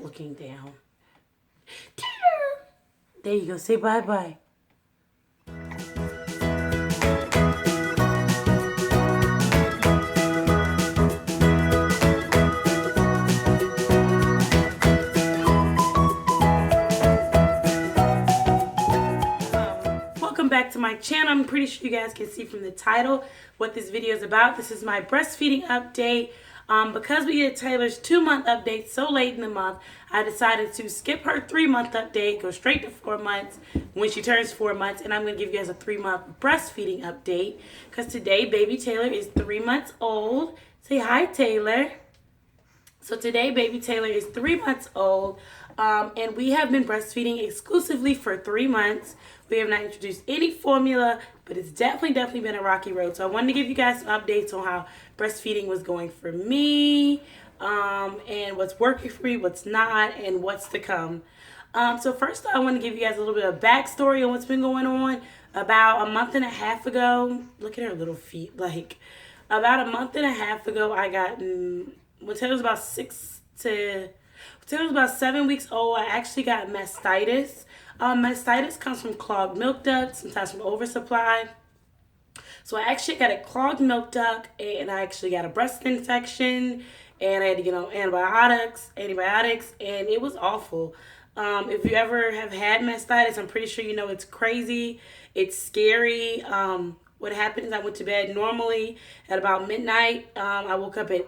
Looking down. There you go. Say bye-bye. Welcome back to my channel. I'm pretty sure you guys can see from the title what this video is about. This is my breastfeeding update. Because we did Taylor's 2-month update so late in the month, I decided to skip her 3-month update, go straight to 4 months when she turns 4 months, and I'm going to give you guys a 3-month breastfeeding update because today baby Taylor is 3 months old. Say hi, Taylor. So today baby Taylor is 3 months old, and we have been breastfeeding exclusively for 3 months. We have not introduced any formula, but it's definitely been a rocky road. So I wanted to give you guys some updates on how breastfeeding was going for me, and what's working for me, what's not, and what's to come. So first I want to give you guys a little bit of backstory on what's been going on. About a month and a half ago, look at her little feet. Like, about a month and a half ago, I got, when Taylor was about 7 weeks old, I actually got mastitis. Mastitis comes from clogged milk ducts, sometimes from oversupply. So I actually got a clogged milk duct, and I actually got a breast infection, and I had to get on antibiotics, and it was awful. If you ever have had mastitis, I'm pretty sure you know it's crazy. It's scary. What happened is I went to bed normally at about midnight. I woke up at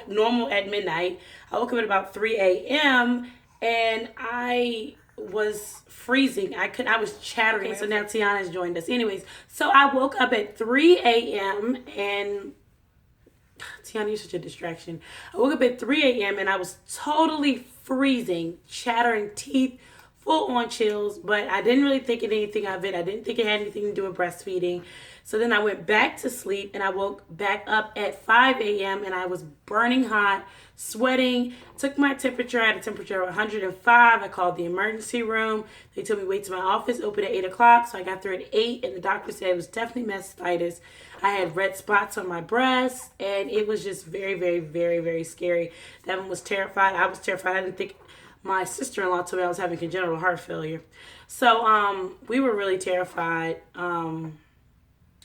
normal at midnight. I woke up at about 3 a.m. and I was freezing. I was chattering. So now Tiana's joined us. Anyways, so I woke up at 3 a.m. and Tiana, you're such a distraction. I woke up at 3 a.m. and I was totally freezing, chattering teeth, full on chills, but I didn't really think anything of it. I didn't think it had anything to do with breastfeeding. So then I went back to sleep and I woke back up at 5 a.m. and I was burning hot, sweating, took my temperature. I had a temperature of 105. I called the emergency room. They told me wait till my office open at 8 o'clock. So I got there at 8 and the doctor said it was definitely mastitis. I had red spots on my breast and it was just very scary. Devin was terrified. I was terrified. I didn't think. My sister-in-law told me I was having congenital heart failure. So we were really terrified.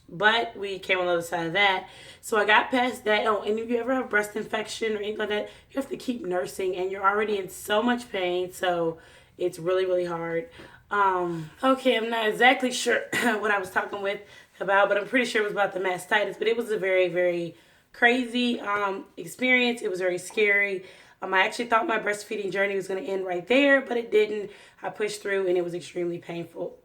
But we came on the other side of that. So I got past that. Oh, and if you ever have breast infection or anything like that, you have to keep nursing. And you're already in so much pain. So it's really hard. Okay, I'm not exactly sure what I was talking about. But I'm pretty sure it was about the mastitis. But it was a very crazy experience. It was very scary. I actually thought my breastfeeding journey was going to end right there, but it didn't. I pushed through, and it was extremely painful.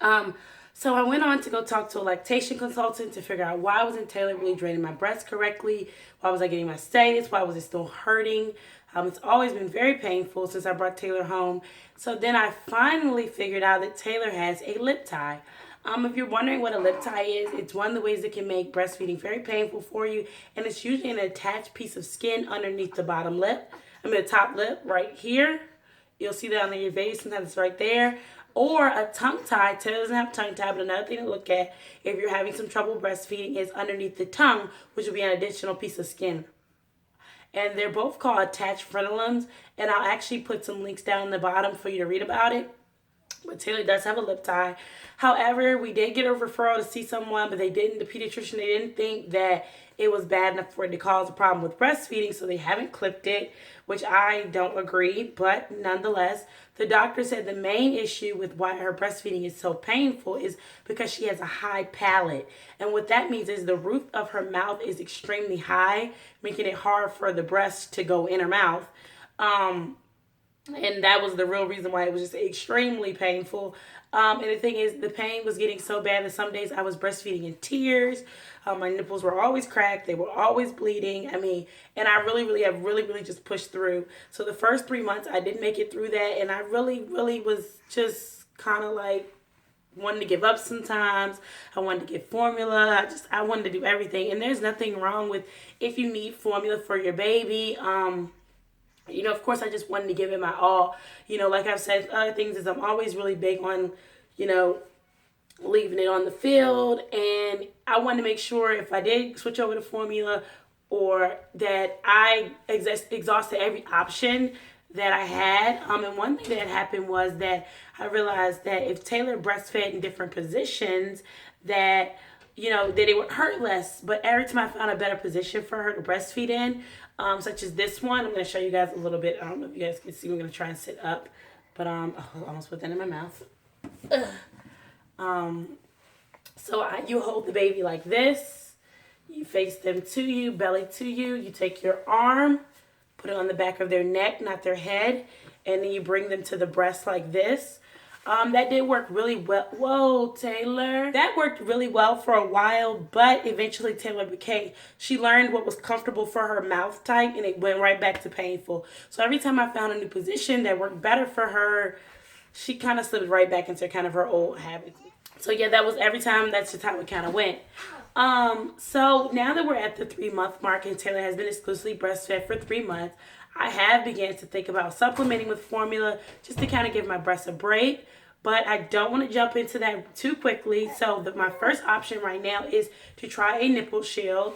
So I went on to go talk to a lactation consultant to figure out why wasn't Taylor really draining my breast correctly? Why was I getting mastitis? Why was it still hurting? It's always been very painful since I brought Taylor home. So then I finally figured out that Taylor has a lip tie. If you're wondering what a lip tie is, it's one of the ways that can make breastfeeding very painful for you. And it's usually an attached piece of skin underneath the bottom lip. The top lip right here. You'll see that on your face. Sometimes it's right there. Or a tongue tie. Taylor doesn't have a tongue tie, but another thing to look at if you're having some trouble breastfeeding is underneath the tongue, which will be an additional piece of skin. And they're both called attached frenulums. And I'll actually put some links down in the bottom for you to read about it. But Taylor does have a lip tie. However, we did get a referral to see someone, but they didn't. The pediatrician, they didn't think that it was bad enough for it to cause a problem with breastfeeding, so they haven't clipped it, which I don't agree. But nonetheless, the doctor said the main issue with why her breastfeeding is so painful is because she has a high palate. And what that means is the roof of her mouth is extremely high, making it hard for the breast to go in her mouth. And that was the real reason why it was just extremely painful. And the thing is, the pain was getting so bad that some days I was breastfeeding in tears. My nipples were always cracked. They were always bleeding. And I really just pushed through. So the first 3 months, I did make it through that. And I really was just kind of like wanted to give up sometimes. I wanted to get formula. I wanted to do everything. And there's nothing wrong with if you need formula for your baby. Of course, I just wanted to give it my all. Like I've said, other things is I'm always really big on, leaving it on the field. And I wanted to make sure if I did switch over to formula or that I exhausted every option that I had. And one thing that happened was that I realized that if Taylor breastfed in different positions, that that it would hurt less. But every time I found a better position for her to breastfeed in, such as this one, I'm going to show you guys a little bit. I don't know if you guys can see. I'm going to try and sit up, but I almost put that in my mouth. So you hold the baby like this. You face them to you, belly to you. You take your arm, put it on the back of their neck, not their head, and then you bring them to the breast like this. That did work really well. Whoa, Taylor. That worked really well for a while, but eventually Taylor she learned what was comfortable for her mouth type, and it went right back to painful. So every time I found a new position that worked better for her, she kind of slipped right back into kind of her old habits. So yeah, that was every time. That's just how it kind of went. So now that we're at the 3-month mark and Taylor has been exclusively breastfed for 3 months, I have began to think about supplementing with formula just to kind of give my breasts a break. But I don't want to jump into that too quickly. So my first option right now is to try a nipple shield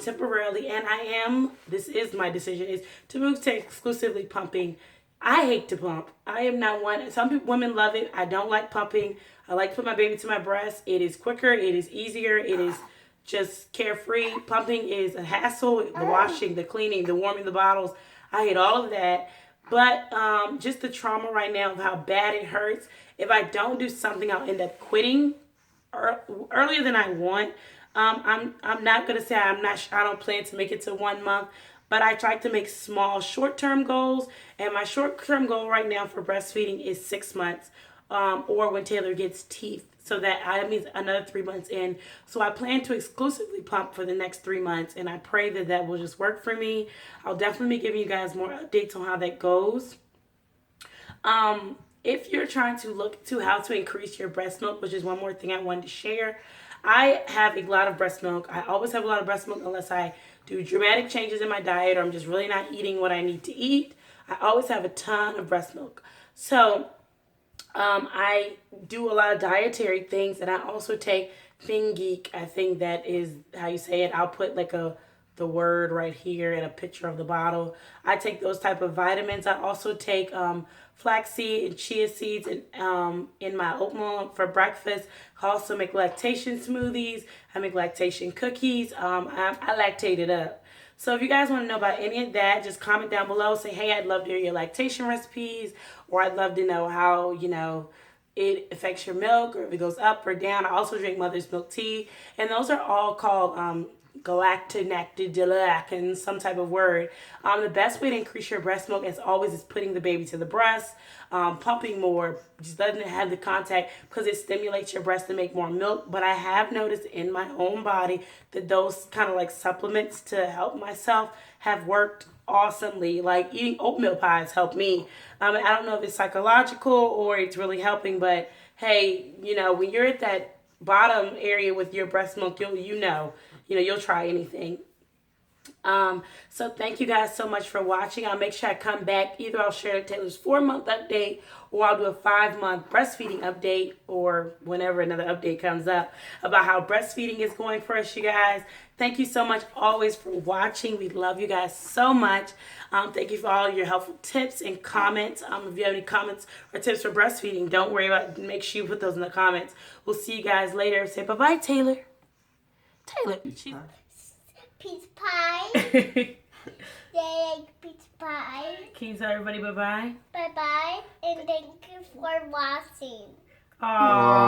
temporarily. And this is my decision, is to move to exclusively pumping. I hate to pump. I am not one. Some women love it. I don't like pumping. I like to put my baby to my breast. It is quicker. It is easier. It is just carefree. Pumping is a hassle. The washing, the cleaning, the warming the bottles. I hate all of that. But just the trauma right now of how bad it hurts. If I don't do something, I'll end up quitting earlier than I want. I'm not gonna say I don't plan to make it to 1 month, but I try to make small short-term goals. And my short-term goal right now for breastfeeding is 6 months, or when Taylor gets teeth. So that means another 3 months in. So I plan to exclusively pump for the next 3 months, and I pray that will just work for me. I'll definitely be giving you guys more updates on how that goes. If you're trying to look to how to increase your breast milk, which is one more thing I wanted to share, I have a lot of breast milk. I always have a lot of breast milk unless I do dramatic changes in my diet or I'm just really not eating what I need to eat. I always have a ton of breast milk. So I do a lot of dietary things, and I also take Geek. I think that is how you say it. I'll put like the word right here and a picture of the bottle. I take those type of vitamins. I also take flaxseed and chia seeds in my oatmeal for breakfast. I also make lactation smoothies. I make lactation cookies. I lactate it up. So if you guys want to know about any of that, just comment down below. Say, hey, I'd love to hear your lactation recipes, or I'd love to know how, it affects your milk, or if it goes up or down. I also drink mother's milk tea, and those are all called galactinactidiliac and some type of word. The best way to increase your breast milk, as always, is putting the baby to the breast, pumping more, just letting it have the contact, because it stimulates your breast to make more milk. But I have noticed in my own body that those kind of like supplements to help myself have worked awesomely. Like eating oatmeal pies helped me. I don't know if it's psychological or it's really helping, but hey, when you're at that bottom area with your breast milk, you'll try anything. So thank you guys so much for watching. I'll make sure I come back. Either I'll share Taylor's 4-month update, or I'll do a 5-month breastfeeding update, or whenever another update comes up about how breastfeeding is going for us, you guys. Thank you so much always for watching. We love you guys so much. Thank you for all your helpful tips and comments. If you have any comments or tips for breastfeeding, don't worry about it. Make sure you put those in the comments. We'll see you guys later. Say bye-bye, Taylor. Taylor. Pizza pie. They like pizza pie. Can you tell everybody bye-bye? Bye-bye, and thank you for watching. Aww.